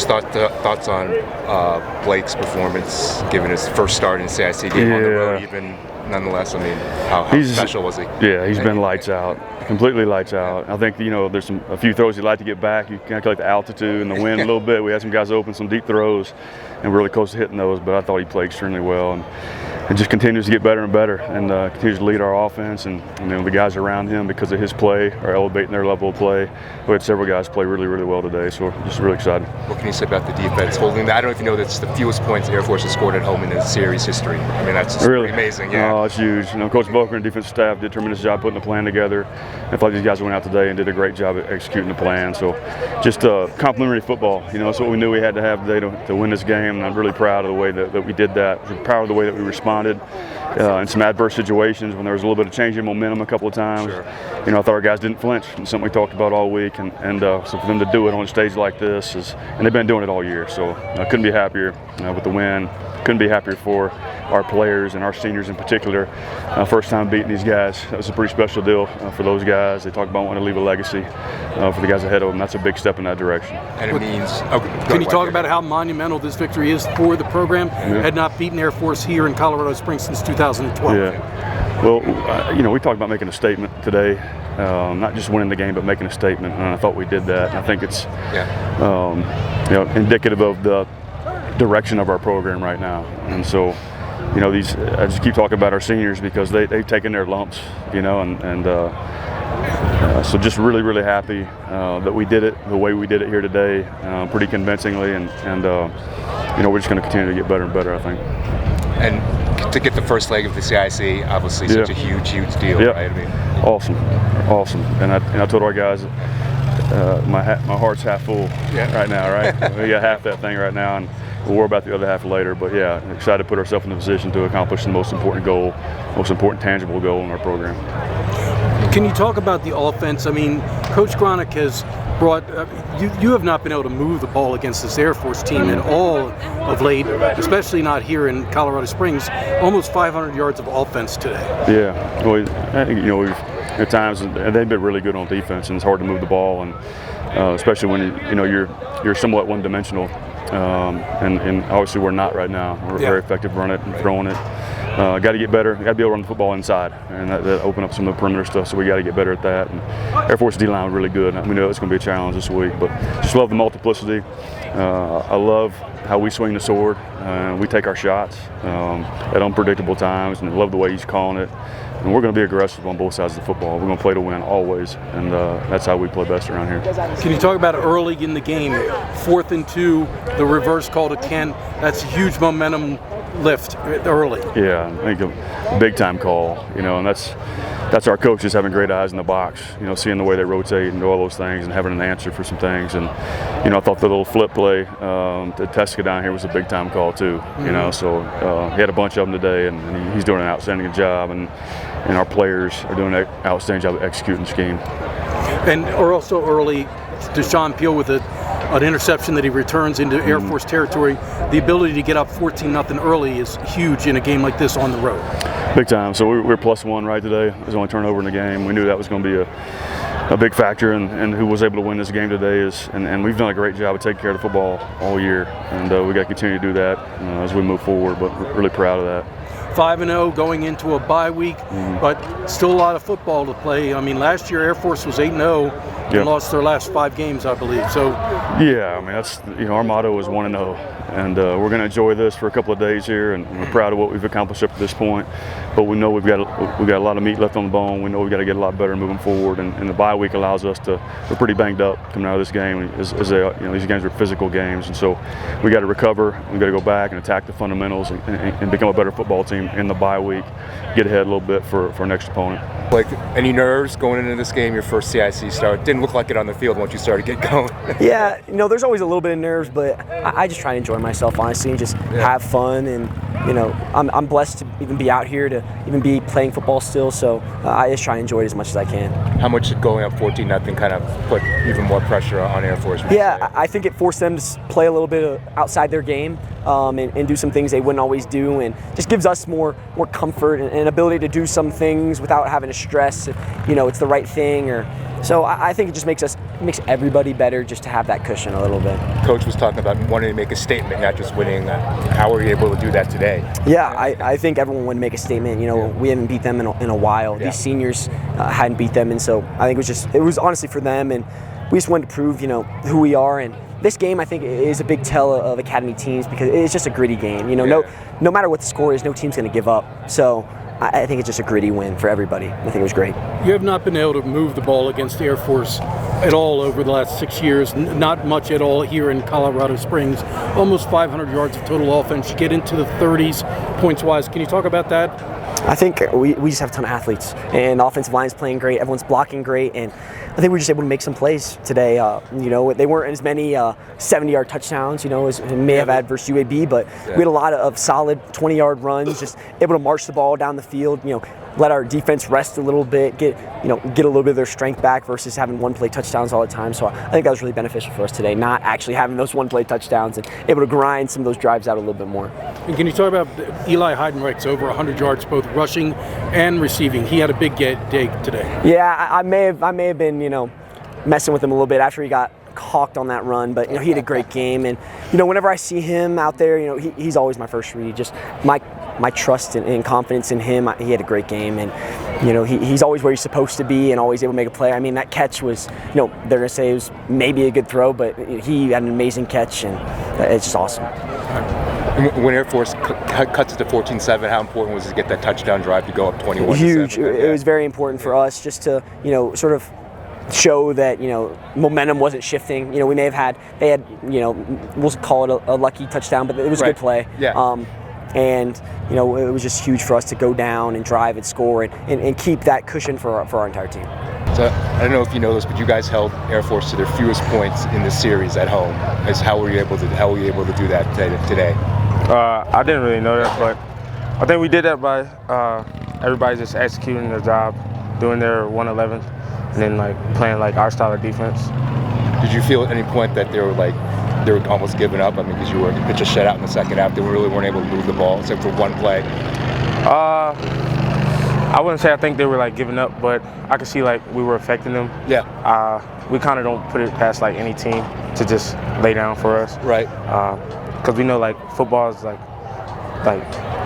Coach, thoughts on Blake's performance, given his first start in CIC game on the road, even nonetheless? I mean, how special was he? Yeah, he's been lights out, completely lights out. I think, there's a few throws he'd like to get back. You calculate the altitude and the wind a little bit. We had some guys open, some deep throws, and we're really close to hitting those, but I thought he played extremely well. And just continues to get better and better, and continues to lead our offense. And the guys around him, because of his play, are elevating their level of play. We had several guys play really, really well today, so we're just really excited. What can you say about the defense holding that? I don't know if you know that's the fewest points the Air Force has scored at home in the series history. I mean, that's just really amazing. Yeah. Oh, it's huge. Coach Boker and defensive staff did a tremendous job putting the plan together. I thought these guys went out today and did a great job at executing the plan. So just complimentary football. That's what we knew we had to have today to win this game, and I'm really proud of the way that we did that. I'm proud of the way that we responded. In some adverse situations when there was a little bit of change in momentum a couple of times. Sure. I thought our guys didn't flinch. It's something we talked about all week, and so for them to do it on a stage like this and they've been doing it all year. So I couldn't be happier with the win. Couldn't be happier for our players and our seniors in particular. First time beating these guys. That was a pretty special deal for those guys. They talk about wanting to leave a legacy for the guys ahead of them. That's a big step in that direction. And it means. Can you talk about how monumental this victory is for the program? Yeah. Had not beaten Air Force here in Colorado Springs since 2012. Yeah. Well, we talked about making a statement today, not just winning the game, but making a statement, and I thought we did that. And I think it's, indicative of the direction of our program right now. And so, I just keep talking about our seniors because they've taken their lumps, so just really, really happy that we did it the way we did it here today, pretty convincingly, and we're just going to continue to get better and better, I think. And to get the first leg of the CIC, obviously such a huge, huge deal, right? I mean, awesome. And I told our guys, my heart's half full right now, right? We got half that thing right now, and we'll worry about the other half later. But yeah, excited to put ourselves in the position to accomplish the most important goal, most important tangible goal in our program. Can you talk about the offense? I mean, Coach Gronick has brought you have not been able to move the ball against this Air Force team at all of late, especially not here in Colorado Springs. Almost 500 yards of offense today. Yeah, well, I think we've at times they've been really good on defense, and it's hard to move the ball, and especially when you're somewhat one-dimensional, and obviously we're not right now. We're very effective running it and throwing it. Got to get better. Got to be able to run the football inside, and that open up some of the perimeter stuff. So we got to get better at that. And Air Force D-line was really good. We know it's going to be a challenge this week, but just love the multiplicity. I love how we swing the sword. We take our shots at unpredictable times, and I love the way he's calling it. And we're going to be aggressive on both sides of the football. We're going to play to win always, and that's how we play best around here. Can you talk about early in the game, 4th and 2, the reverse call to Kent? That's a huge momentum lift early. Yeah, I think a big-time call, and that's our coaches having great eyes in the box, seeing the way they rotate and do all those things and having an answer for some things. And, I thought the little flip play to Tesca down here was a big-time call too, so he had a bunch of them today, and he's doing an outstanding job, and our players are doing an outstanding job of executing the scheme. And also early, Dashaun Peele with an interception that he returns into Air Force territory. The ability to get up 14-0 early is huge in a game like this on the road. Big time. So we're +1 right today. It was the only turnover in the game. We knew that was going to be a big factor, and who was able to win this game today is, and we've done a great job of taking care of the football all year, and we got to continue to do that as we move forward. But we're really proud of that. 5-0 going into a bye week, but still a lot of football to play. I mean, last year Air Force was 8-0 and lost their last 5 games, I believe. So yeah, I mean that's our motto is 1-0, and we're going to enjoy this for a couple of days here, and we're proud of what we've accomplished up to this point. But we know we've got a lot of meat left on the bone. We know we've got to get a lot better moving forward, and the bye week allows us to. We're pretty banged up coming out of this game. These games are physical games, and so we got to recover. We got to go back and attack the fundamentals and become a better football team in the bye week. Get ahead a little bit for our next opponent. Like, any nerves going into this game? Your first CIC start didn't look like it on the field once you started getting going. Yeah, there's always a little bit of nerves, but I just try to enjoy myself, honestly, and just have fun. And I'm blessed to even be out here, to even be playing football still. So I just try to enjoy it as much as I can. How much did going up 14-0 kind of put even more pressure on Air Force? Yeah, I think it forced them to play a little bit outside their game and do some things they wouldn't always do, and just gives us more comfort and ability to do some things without having to stress if it's the right thing. So I think it just makes us makes everybody better just to have that cushion a little bit. Coach was talking about wanting to make a statement, not just winning. How are you able to do that today? Yeah, I think everyone would make a statement. We haven't beat them in a while. These seniors hadn't beat them, and so I think it was honestly for them, and we just wanted to prove who we are. And this game, I think, is a big tell of academy teams because it's just a gritty game. No matter what the score is, no team's going to give up. So I think it's just a gritty win for everybody. I think it was great. You have not been able to move the ball against Air Force at all over the last 6 years. Not much at all here in Colorado Springs. Almost 500 yards of total offense. You get into the 30s points-wise. Can you talk about that? I think we just have a ton of athletes, and the offensive line is playing great. Everyone's blocking great, and I think we're just able to make some plays today. They weren't as many 70-yard touchdowns, as we may have had versus UAB, but we had a lot of solid 20-yard runs, just able to march the ball down the field, let our defense rest a little bit, get a little bit of their strength back versus having one-play touchdowns all the time. So I think that was really beneficial for us today, not actually having those one-play touchdowns and able to grind some of those drives out a little bit more. And can you talk about Eli Heidenreich's over 100 yards, both rushing and receiving? He had a big day today. Yeah, I may have been, messing with him a little bit after he got hawked on that run, but he had a great game. And whenever I see him out there, he's always my first read. Just my trust and confidence in him. He had a great game, and he's always where he's supposed to be and always able to make a play. I mean, that catch was, they're gonna say it was maybe a good throw, but he had an amazing catch, and it's just awesome. When Air Force cuts it to 14-7, how important was it to get that touchdown drive to go up 21-7? Huge. It was very important for us just to sort of show that momentum wasn't shifting. We may have they had we'll call it a lucky touchdown, but it was a good play. And it was just huge for us to go down and drive and score and keep that cushion for our entire team. So I don't know if you know this, but you guys held Air Force to their fewest points in the series at home. How were you able to do that today? I didn't really know that, but I think we did that by everybody just executing their job, doing their 111, and then playing our style of defense. Did you feel at any point that they were almost giving up? I mean, because you pitched a shutout in the second half, they really weren't able to move the ball except for one play. I wouldn't say I think they were giving up, but I could see we were affecting them. We kind of don't put it past any team to just lay down for us. Right. Because we know football is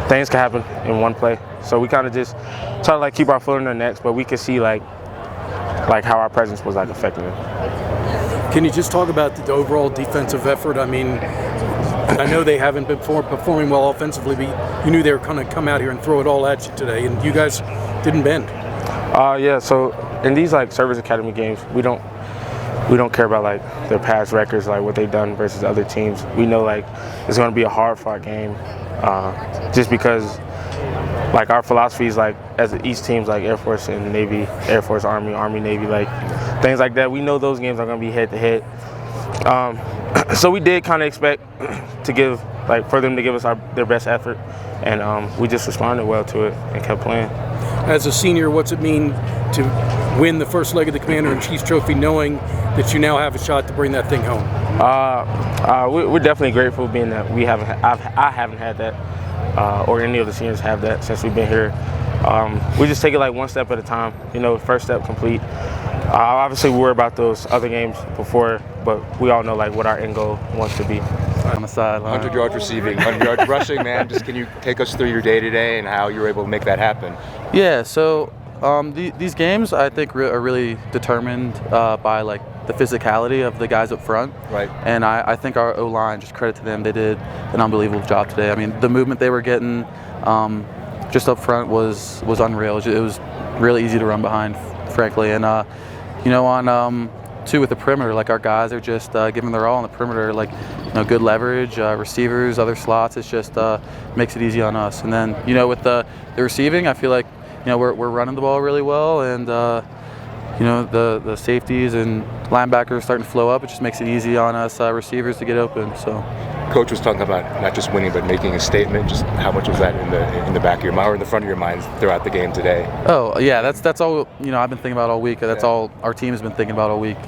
things can happen in one play. So we kind of just try to keep our foot on their necks, but we could see how our presence was affecting them. Can you just talk about the overall defensive effort? I mean, I know they haven't been performing well offensively, but you knew they were going to come out here and throw it all at you today, and you guys didn't bend. Yeah. So in these Service Academy games, we don't care about their past records, what they've done versus other teams. We know it's going to be a hard-fought game, just because our philosophy is as East teams Air Force and Navy, Air Force, Army, Army, Navy, things like that. We know those games are going to be head-to-head. So we did kind of expect to give for them to give us their best effort, and we just responded well to it and kept playing. As a senior, what's it mean to win the first leg of the Commander-in-Chief's Trophy, knowing that you now have a shot to bring that thing home? We're definitely grateful, being that I haven't had that, or any of the seniors have that since we've been here. We just take it one step at a time. First step complete. Obviously, we worry about those other games before, but we all know what our end goal wants to be. On the sideline. 100 yards receiving, 100 yards rushing, man. Just can you take us through your day today and how you were able to make that happen? Yeah. So these games, I think, are really determined by the physicality of the guys up front. Right. And I think our O-line, just credit to them, they did an unbelievable job today. I mean, the movement they were getting just up front was unreal. It was really easy to run behind, frankly. And on too, with the perimeter, our guys are just giving their all on the perimeter, good leverage, receivers, other slots. It's just makes it easy on us. And then with the receiving, I feel we're running the ball really well, and the safeties and linebackers are starting to flow up. It just makes it easy on us receivers to get open. So. Coach was talking about not just winning, but making a statement. Just how much was that in the back of your mind or in the front of your minds throughout the game today? Oh yeah, that's all I've been thinking about all week. That's all our team has been thinking about all week.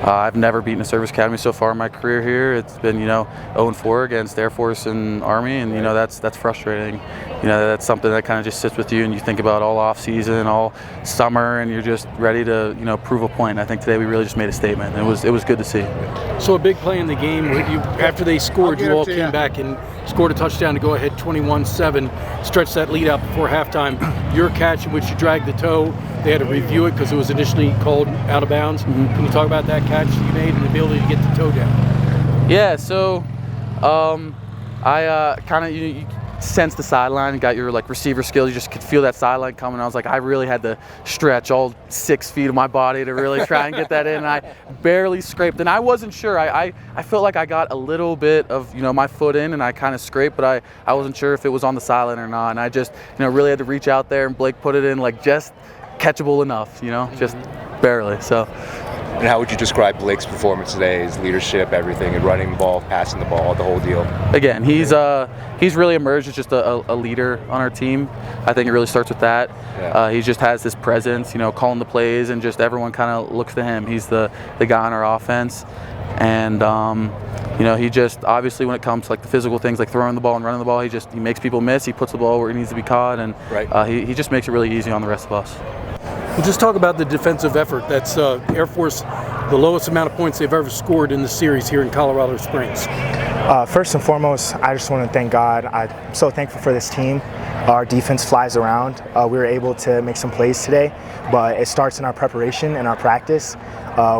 I've never beaten a service academy so far in my career here. It's been 0-4 against Air Force and Army, and that's frustrating. That's something that kind of just sits with you, and you think about all off season, all summer, and you're just ready to prove a point. I think today we really just made a statement. It was good to see. So a big play in the game where after they scored, you all came back and scored a touchdown to go ahead 21-7, stretched that lead out before halftime. Your catch in which you dragged the toe, they had to review it because it was initially called out of bounds. Can you talk about that catch you made and the ability to get the toe down? Yeah, so I kind of you sensed the sideline, got your receiver skills, you just could feel that sideline coming. I was like, I really had to stretch all 6 feet of my body to really try and get that in, and I barely scraped, and I wasn't sure. I felt like I got a little bit of my foot in, and I kind of scraped, but I wasn't sure if it was on the sideline or not, and I just really had to reach out there, and Blake put it in just catchable enough, just barely. So. And how would you describe Blake's performance today, his leadership, everything, and running the ball, passing the ball, the whole deal? Again, he's really emerged as just a leader on our team. I think it really starts with that. Yeah. He just has this presence, calling the plays, and just everyone kind of looks to him. He's the guy on our offense. And he just, obviously when it comes to the physical things like throwing the ball and running the ball, he makes people miss. He puts the ball where it needs to be caught, and he just makes it really easy on the rest of us. Well, just talk about the defensive effort. That's Air Force, the lowest amount of points they've ever scored in the series here in Colorado Springs. First and foremost, I just want to thank God. I'm so thankful for this team. Our defense flies around. We were able to make some plays today, but it starts in our preparation and our practice.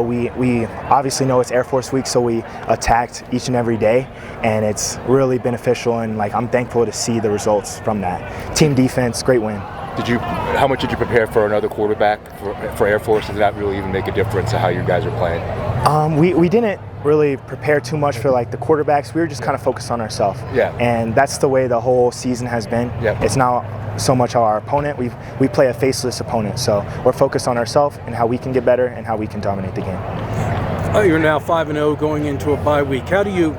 We obviously know it's Air Force Week, so we attacked each and every day, and it's really beneficial, and I'm thankful to see the results from that. Team defense, great win. How much did you prepare for another quarterback for Air Force? Did that really even make a difference in how you guys are playing? We didn't really prepare too much for the quarterbacks. We were just kind of focused on ourselves. Yeah. And that's the way the whole season has been. Yeah. It's not so much our opponent. We play a faceless opponent, so we're focused on ourselves and how we can get better and how we can dominate the game. You're now 5-0 going into a bye week. How do you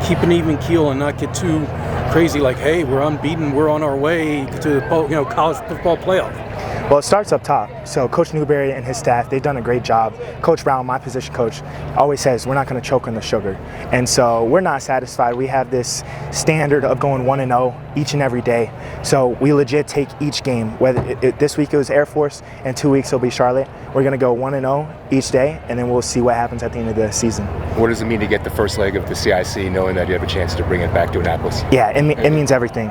keep an even keel and not get too crazy hey, we're unbeaten, we're on our way to the college football playoff? Well, it starts up top. So Coach Newberry and his staff, they've done a great job. Coach Brown, my position coach, always says we're not going to choke on the sugar. And so we're not satisfied. We have this standard of going 1-0 each and every day. So we legit take each game. Whether this week it was Air Force and 2 weeks it'll be Charlotte. We're going to go 1-0 each day, and then we'll see what happens at the end of the season. What does it mean to get the first leg of the CIC knowing that you have a chance to bring it back to Annapolis? Yeah, it means everything.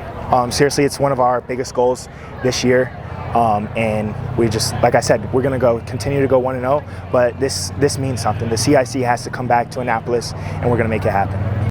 Seriously, it's one of our biggest goals this year. And we just, like I said, we're going to continue to go 1-0, but this means something. The CIC has to come back to Annapolis, and we're going to make it happen.